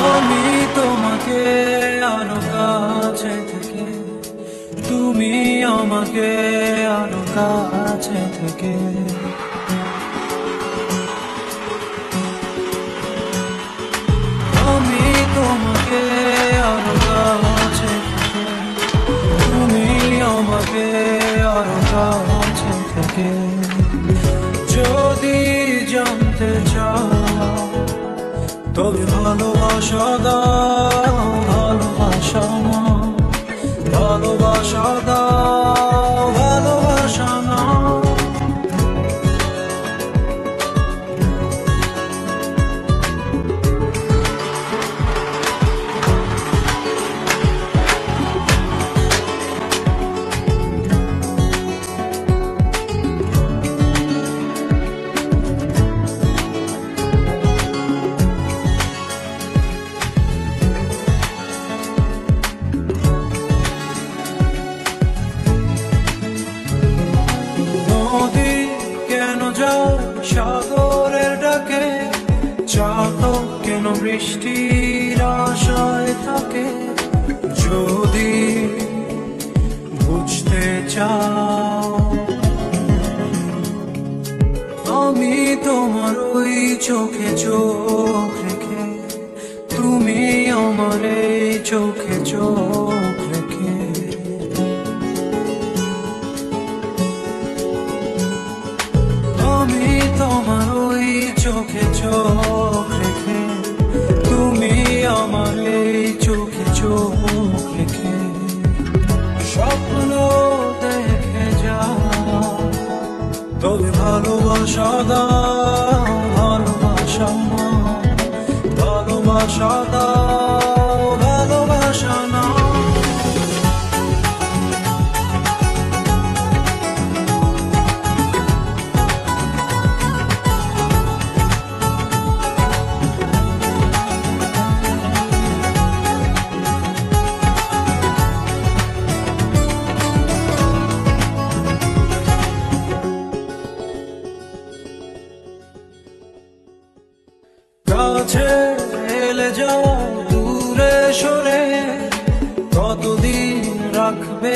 আমি তোমাকে আরো কাছে থেকে, তুমি আমাকে আরো কাছে থেকে। আমি তোমাকে আরো কাছে থেকে, তুমি আমাকে আরো কাছে থেকে। যদি জানতে চাও তবে ভালোবাসা দাও, ভালোবাসা না, ভালোবাসা দাও, ভালোবাসা না। সাগরের ডাকে চাতক কেন বৃষ্টির আশায় থাকে? যদি বুঝতে চাও আমি তোমার ওই চোখে চোখ রেখে, তুমি আমার এই চোখে চোখ রেখে। আমি তোমার ওই চোখে চোখ রেখে, তুমি আমার এই চোখে চোখ রেখে। স্বপ্ন দেখে যাও তবে ভালোবাসা দাও, ভালোবাসা না, ভালোবাসা দাও, ভালোবাসা না। কাছে এলে যাও দূরে সরে, কতদিন রাখবে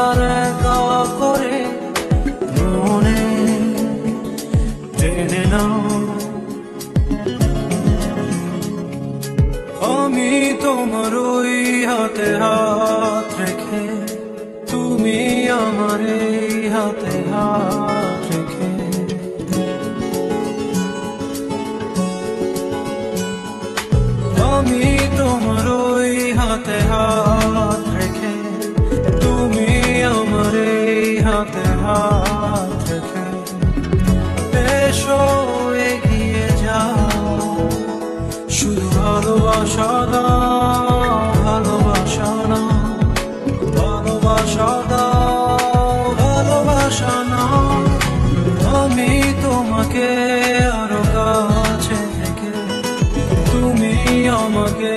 আর একা করে? মনে টেনে নাও আমি তোমার ওই হাতে হাত রেখে, তুমি আমার এই হাতে হাত রেখে। আমি তোমার ওই হাতে হাত রেখে, তুমি আমার এই হাতে হাত রেখে। এসো এগিয়ে যাও, শুধু ভালোবাসা দাও, ভালোবাসা না, ভালোবাসা দাও, ভালোবাসা না। আমি তোমাকে আরো কাছে থেকে, তুমি আমাকে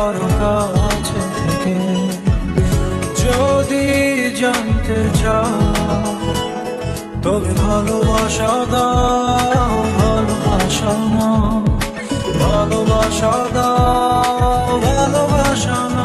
আরো কাছে থেকে। যদি জানতে চাও তবে ভালোবাসা দাও, ভালোবাসা না, ভালোবাসা দাও, ভালোবাসা না।